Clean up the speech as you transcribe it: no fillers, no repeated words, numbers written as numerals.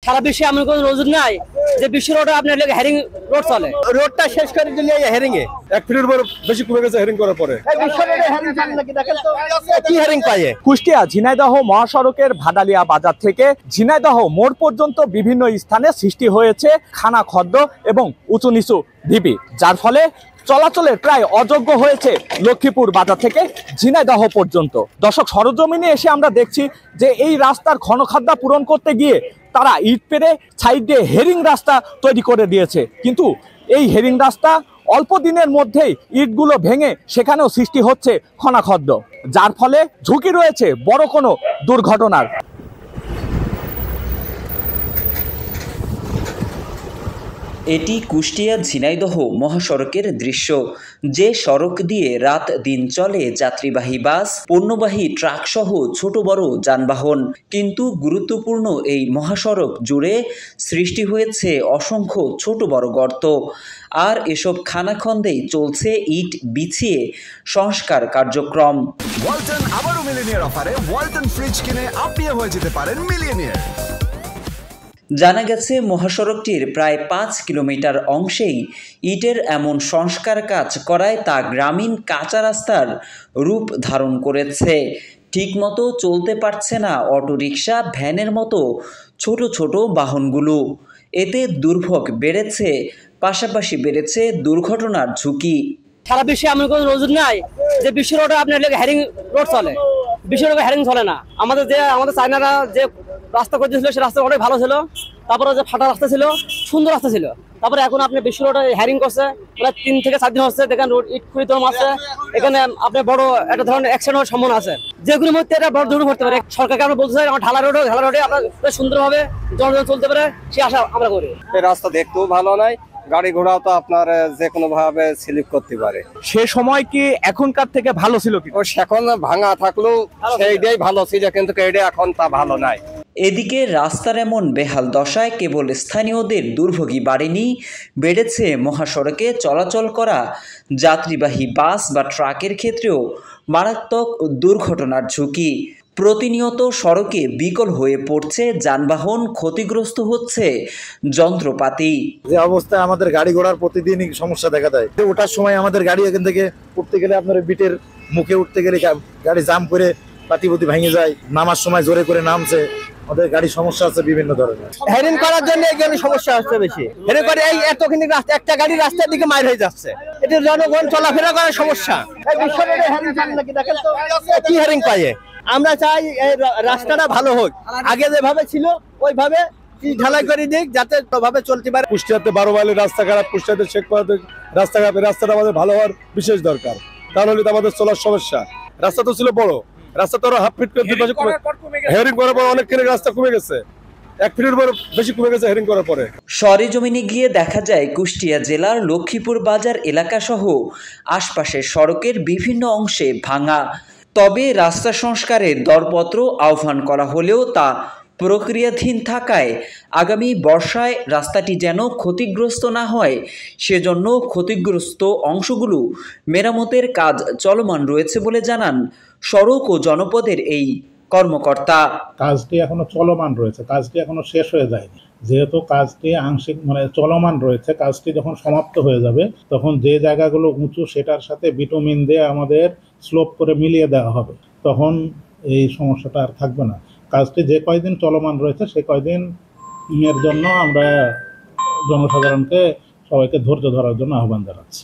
সারা বিশ্বে এমন কোনো রোড নাই যে বিশ্ব রোডে আপনার হেরিং রোড চলে। রোডটা শেষ করে দিলে হেরিং এ 1 ফিটের উপর বেশি কমে গেছে হেরিং করার পরে। বিশ্ব রোডে হেরিং চলে নাকি দেখেন তো কি হেরিং পায়। কুষ্টিয়া ঝিনাইদহ মহাসড়কের ভাদালিয়া বাজার থেকে ঝিনাইদহ মোড় পর্যন্ত বিভিন্ন স্থানে সৃষ্টি হয়েছে খানা খদ্দ এবং উঁচু নিচু ঢিবি, যার ফলে চলাচলের প্রায় অযোগ্য হয়েছে লক্ষ্মীপুর বাজার থেকে ঝিনাইদহ পর্যন্ত। দর্শক, সরজমিনে এসে আমরা দেখছি যে এই রাস্তার ঘনখাদ্য পূরণ করতে গিয়ে তারা ইট পেরে সাইড দিয়ে হেরিং রাস্তা তৈরি করে দিয়েছে, কিন্তু এই হেরিং রাস্তা অল্প দিনের মধ্যেই ইটগুলো ভেঙে সেখানেও সৃষ্টি হচ্ছে খনাখদ্দ, যার ফলে ঝুঁকি রয়েছে বড় কোনো দুর্ঘটনার। এটি কুষ্টিয়া ঝিনাইদহ মহাসড়কের দৃশ্য, যে সড়ক দিয়ে রাত দিন চলে যাত্রীবাহী বাস, পণ্যবাহী ট্রাক সহ ছোট বড় যানবাহন। কিন্তু গুরুত্বপূর্ণ এই মহাসড়ক জুড়ে সৃষ্টি হয়েছে অসংখ্য ছোট বড় গর্ত, আর এসব খানাখন্দেই চলছে ইট বিছিয়ে সংস্কার কার্যক্রম। ওয়ালটন আবারও মিলিয়নিয়ার অফারে ওয়ালটন ফ্রিজ কিনে আপনিও হয়ে যেতে পারেন মিলিয়নিয়ার। জানা গেছে মহাসড়কটির প্রায় 5 কিলোমিটার অংশেই ইটের এমন সংস্কার কাজ করায় তা গ্রামীণ কাঁচা রাস্তার রূপ ধারণ করেছে। ঠিকমতো চলতে পারছে না অটোরিকশা, ভ্যানের মতো ছোট ছোট বাহনগুলো। এতে দুর্ভোগ বেড়েছে, পাশাপাশি বেড়েছে দুর্ঘটনার ঝুঁকি। সারা বিশ্বে এমন কোনো রোড নাই যে বিশ্ব রোডে আপনার হেরিং রোড চলে। বিশ্ব রোডে হেরিং চলে না। আমাদের চায়নারা যে রাস্তা করে দিয়েছিল সে রাস্তা অনেক ভালো ছিল, তারপরে যে ফাটা রাস্তা ছিল, সুন্দর রাস্তা ছিল। তারপরে এখন আপনি বিশ্ব রোডে হেরিং করছে, প্রায় 3 থেকে 4 দিন হচ্ছে। দেখেন রোড ইট খুঁড়ি তোলা আছে, এখানে আপনার বড় একটা ধরনের অ্যাক্সিডেন্ট হওয়ার সম্ভাবনা আছে, যেগুলোর মধ্যে এটা বড় দুর্ঘটনা ঘটতে পারে। সরকারকে আমরা বলতে চাই আমার ঢালা রোডে আপনার সুন্দরভাবে জনগণ চলতে পারে, সে আশা আমরা করি। এই রাস্তা দেখতেও ভালো নয়, গাড়ি ঘোড়াও তো আপনার যে কোনো ভাবে স্লিপ করতে পারে। সে সময় কি এখনকার থেকে ভালো ছিল কি? ও এখন ভাঙা থাকলেও সেইটাই ভালো ছিল, কিন্তু এইটা এখন তা ভালো নাই। এদিকে রাস্তার এমন বেহাল দশায় কেবল স্থানীয়দের দুর্ভোগই বাড়েনি, বেড়েছে মহাসড়কে চলাচল করা যাত্রীবাহী বাস বা ট্রাকের ক্ষেত্রেও মারাত্মক দুর্ঘটনার ঝুঁকি। প্রতিনিয়ত সড়কে বিকল হয়ে পড়ছে যানবাহন, ক্ষতিগ্রস্ত হচ্ছে যন্ত্রপাতি। যে অবস্থায় আমাদের গাড়ি ঘোড়ার প্রতিদিনই সমস্যা দেখা দেয়। ওঠার সময় আমাদের গাড়ি এখান থেকে উঠতে গেলে আপনার বিটের মুখে উঠতে গেলে গাড়ি জাম করে পাতিপতি ভেঙে যায়, নামার সময় জোরে করে নামছে, আমাদের গাড়ি সমস্যা আছে বিভিন্ন ধরনের। হেরিং করার জন্য এখানে সমস্যা হচ্ছে বেশি। হেরিং করে এই এতখানি রাস্তা, একটা গাড়ি রাস্তার দিকে মার হয়ে যাচ্ছে, এটা জনগণ চলাফেরা করার সমস্যা। এই বিশ্ব রোডে হেরিং চলে নাকি দেখেন তো কি হেরিং পায়। আমরা চাই এই রাস্তাটা ভালো হোক, আগে যেভাবে ছিল ওইভাবে ঢালাই করে দিক, যাতে ভাবে চলতে পারে। কুষ্টিয়াতে 12 মাইলের রাস্তা খারাপ, কুষ্টিয়াতে শেখপাড়াতে রাস্তা খারাপ। রাস্তাটা আমাদের ভালো হওয়ার বিশেষ দরকার, তাহলে তো আমাদের চলার সমস্যা। রাস্তা তো ছিল বড়, রাস্তা তো হাফ ফিট করে হেরিং করার পর অনেকখানি রাস্তা কমে গেছে, 1 ফিটের উপর বেশি কমে গেছে হেরিং করার পরে। সরেজমিনে গিয়ে দেখা যায় কুষ্টিয়া জেলার লক্ষ্মীপুর বাজার এলাকা সহ আশপাশের সড়কের বিভিন্ন অংশে ভাঙা। তবে রাস্তা সংস্কারের দরপত্র আহ্বান করা হলেও তা প্রক্রিয়াধীন থাকায় আগামী বর্ষায় রাস্তাটি যেন ক্ষতিগ্রস্ত না হয় সেজন্য ক্ষতিগ্রস্ত অংশগুলো মেরামতের কাজ চলমান রয়েছে বলে জানান সড়ক ও জনপদের এই কর্মকর্তা। কাজটি এখনো চলমান রয়েছে, কাজটি এখনো শেষ হয়ে যায়নি। যেহেতু কাজটি আংশিক চলমান রয়েছে, কাজটি যখন সমাপ্ত হয়ে যাবে তখন যে জায়গাগুলো উঁচু সেটার সাথে বিটুমিন দিয়ে আমাদের স্লোপ করে মিলিয়ে দেওয়া হবে, তখন এই সমস্যাটা আর থাকবে না। কাজটি যে কয়দিন চলমান রয়েছে সে কয়দিন এর জন্য আমরা জনসাধারণকে সবাইকে ধৈর্য ধরার জন্য আহ্বান জানাচ্ছি।